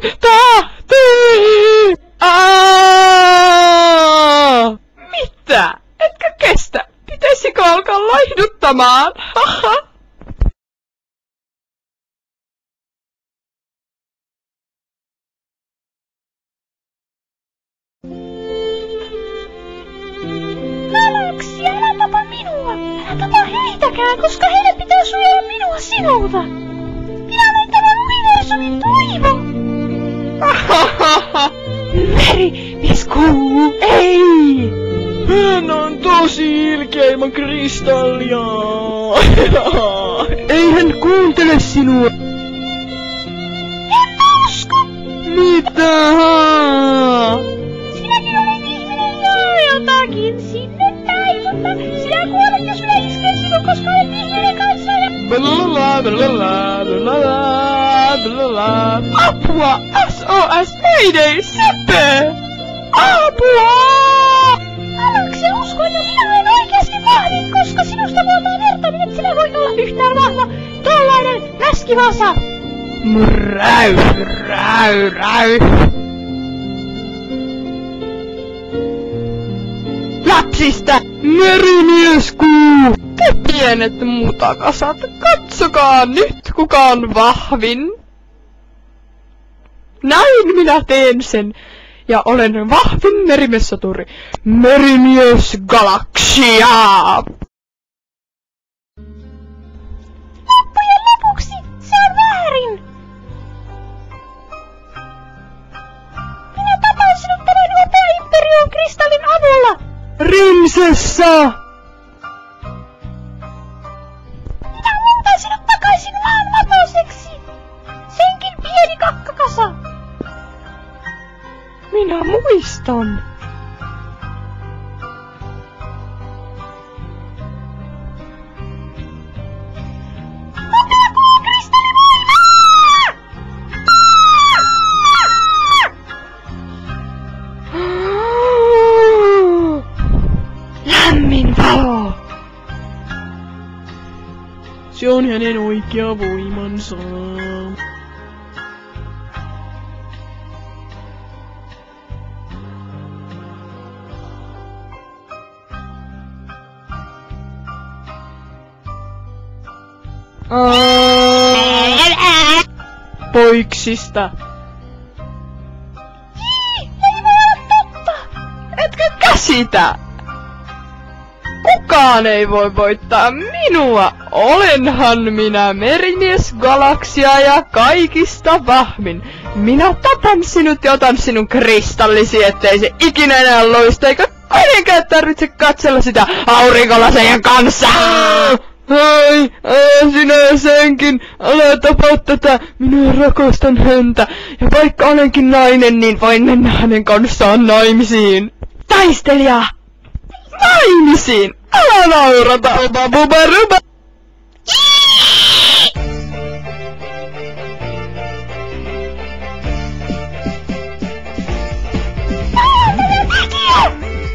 tähti! Mitä? Etkö kestä? Pitäisikö alkaa laihduttamaan? Haha! Galaksia, älä tapa minua! Älä tapa heitäkään, koska heidän pitää suojella minua sinulta! Minä olen tämän universumin toivo! Merimies Kuu, ei! Hän on tosi ilkeä ilman kristallia! Ei hän kuuntele sinua! En usko! Mitä? Sinäkin olet ihminen ja jotakin sinne päin, mutta sinä kuolet, jos minä isken sinun, koska olet ihminen kanssa ja... Apua! SOS Mayday! Seppe! Apua! Galaksia, usko, että minä olen oikeasti vahvin, koska sinusta vuotaa verta, niin et sinä voit olla yhtään vahva. Tällainen läskivasa! Räy! Lapsista! Merimies Kuu! Te pienet mutakasat, katsokaa nyt, kuka on vahvin! Näin minä teen sen, ja olen vahvin merimessoturi, Merimies Galaksia! Loppujen lopuksi, se on väärin! Minä tapan sinut tämän upea Imperion kristallin avulla! Prinsessa! Minä muutan sinut takaisin maan vapauseksi! Senkin pieni kakkakasa! Minä muistan. Lämmin valo! Se on hänen oikea voimansa. Poiksista. Ei voi olla totta! Etkö käsitä? Kukaan ei voi voittaa minua. Olenhan minä Merimies Galaksia ja kaikista vahvin. Minä tapan sinut ja otan sinun kristallisi, ettei se ikinä enää loista, eikä kenenkään tarvitse katsella sitä aurinkolasejen kanssa. Ai, sinä senkin, älä tapaa tätä, minä rakastan häntä, ja vaikka olenkin nainen, niin voin mennä hänen kanssaan naimisiin. Taistelija! Naimisiin! Älä naurata, oba buba ruba!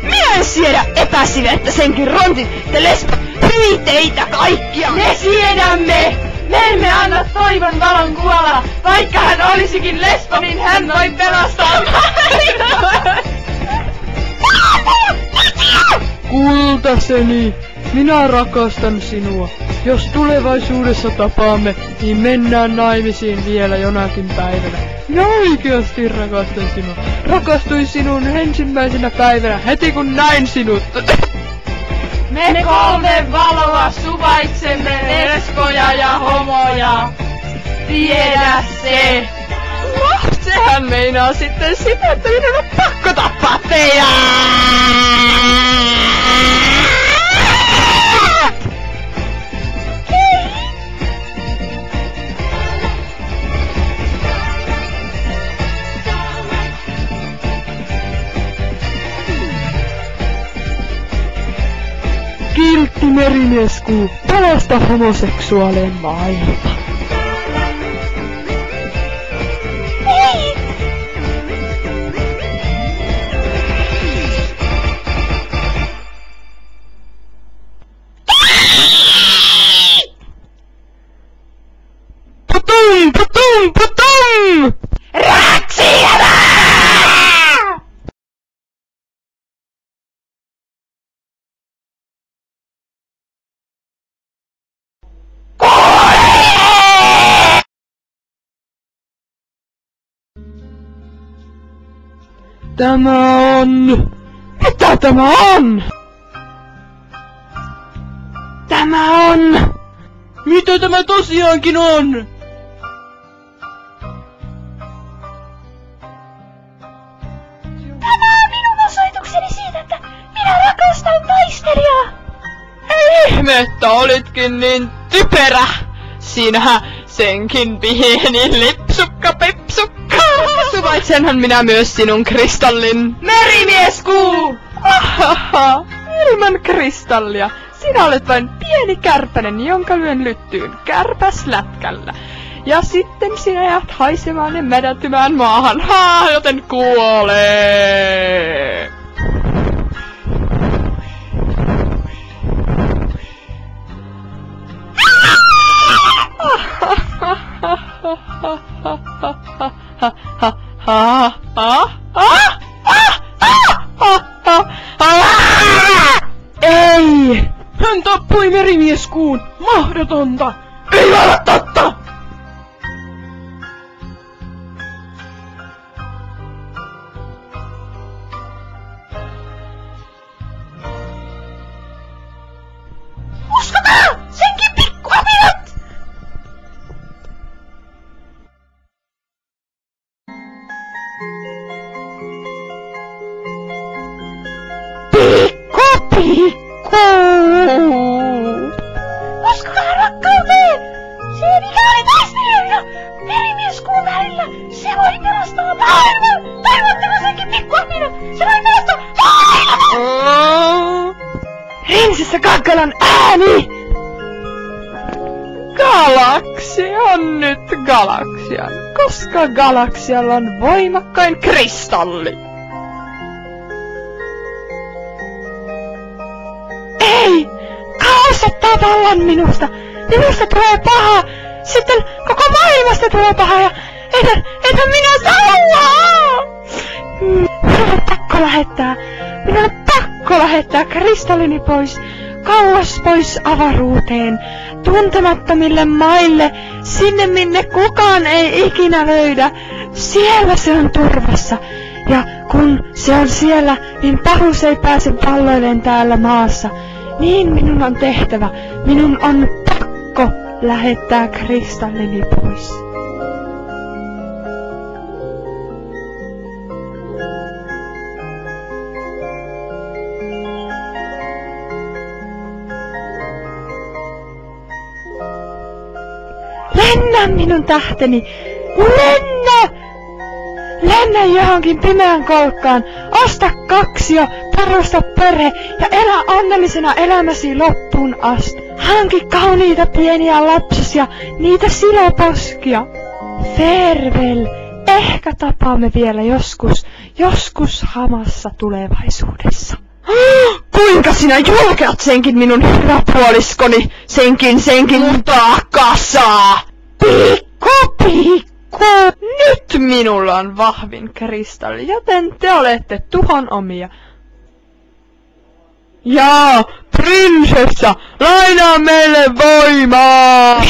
Minä en siedä epäsivettä senkin rontin, te lesbot! Hyi teitä kaikkia! Me siedämme! Me emme anna toivon valon kuolla! Vaikka hän olisikin lesbo, niin hän voi pelastaa Kultaseni, minä rakastan sinua. Jos tulevaisuudessa tapaamme, niin mennään naimisiin vielä jonakin päivänä. Minä oikeasti rakastan sinua. Rakastuin sinun ensimmäisenä päivänä, heti kun näin sinut. Me kolme valoa suvaitsemme lesboja ja homoja. Tiedä se! No, sehän meinaa sitten sitä, että minun on pakko tappaa teidät! Kiltti Merimies Kuu, pelasta homoseksuaalien maailma. Ei! Putum! Räk! Tämä on... Mitä tämä on? Tämä on... Mitä tämä tosiaankin on? Tämä on minun osoitukseni siitä, että minä rakastan taistelijaa. Ihme, että olitkin niin typerä. Sinä senkin pieni lipsukka pepsukka. Suvaitsenhan minä myös sinun kristallin. Merimieskuu! Ahaha, ilman kristallia. Sinä olet vain pieni kärpänen, jonka lyön lyttyyn kärpäslätkällä. Ja sitten sinä jäät haisemaan ja mädätymään maahan. Joten kuolee! Ei! Hän tappoi merimieskuun! Mahdotonta! Ei ole totta! Uskokaa! Senkin pikkuapiot! Pikku! Uskokaa rakkauteen! Se mikä oli taistelijan ja merimieskuun välillä, se voi pelastaa maailman! Toivotteko senkin pikkuapina? Se voi pelastaa maailman! Rinsessä Kakkalan ääni! Galaksi on nyt galaksia, koska galaksialla on voimakkain kristalli. Ei! Kaos ottaa vallan minusta! Minusta tulee paha! Sitten koko maailmasta tulee paha ja ethän minä salaa! Minun on pakko lähettää kristallini pois, kauas pois avaruuteen, tuntemattomille maille, sinne minne kukaan ei ikinä löydä. Siellä se on turvassa. Ja kun se on siellä, niin pahuus ei pääse palloilleen täällä maassa. Niin minun on tehtävä. Minun on pakko lähettää kristallini pois. Lennä minun tähteni! Lennä! Lennä johonkin pimeän kolkkaan, osta kaksio, perusta perhe ja elä onnellisena elämäsi loppuun asti. Hanki kauniita pieniä lapsisia, niitä siloposkia. Farewell, ehkä tapaamme vielä joskus hamassa tulevaisuudessa. Kuinka sinä julkeat senkin minun hyväpuoliskoni, senkin mutaa kasaa? Pikku! Nyt minulla on vahvin kristalli, joten te olette tuhon omia. Jaa, prinsessa, lainaa meille voimaa!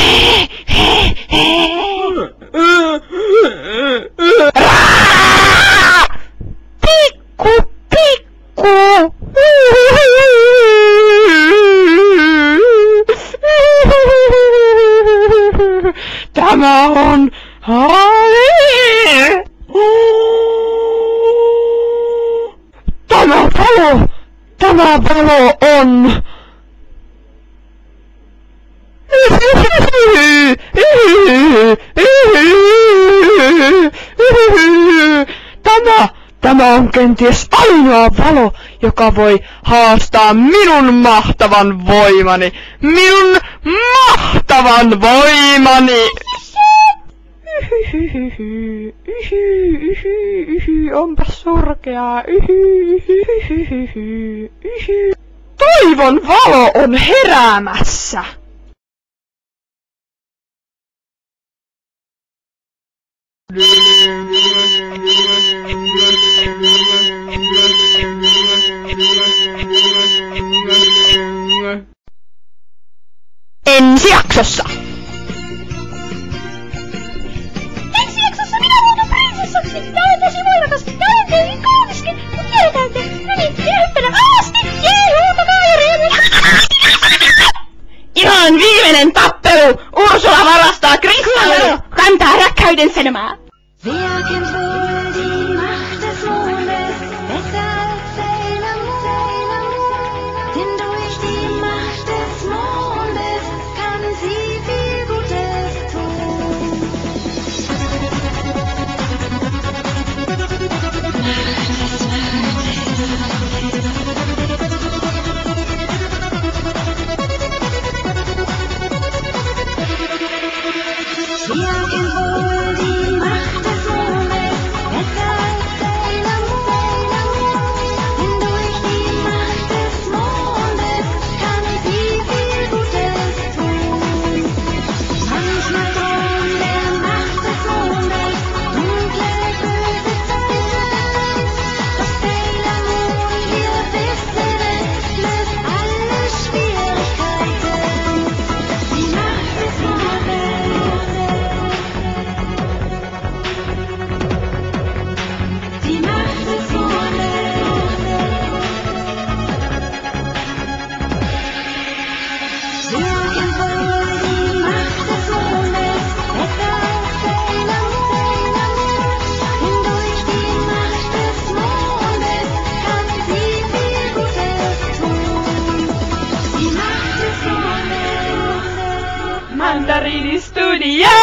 Pikku! Tämä on... Tämä valo on... Tämä on kenties ainoa valo, joka voi haastaa minun mahtavan voimani. Minun mahtavan voimani! Onpa surkeaa. Toivon valo on heräämässä. Ensi jaksossa! Ensi jaksossa minä muutun prinsessaksi! Ja olen tosi voimakas! Ja olen kaunis! Dracula varastaa kristallin! Kantaa rakkauden sanomaa! Wer kennt wohl die Macht des Mondes besser als Sailor Moon? Denn durch die Macht des Mondes kann sie viel Gutes tun. Wer kennt wohl die Macht des Mondes besser als Sailor Moon? Denn durch die Macht des Mondes kann sie viel Gutes tun. Manchmal drohen der Macht des Mondes dunkle, böse Zeiten. Doch Sailor Moon, wir wissen es, löst alle Schwierigkeiten. Die Macht des Mondes. Die Macht des Mondes. Wer kennt wohl die Macht des Mondes besser als Sailor Moon? Denn durch die Macht des Mondes kann sie viel Gutes tun. Die Macht des Mondes. Mandarini Studio!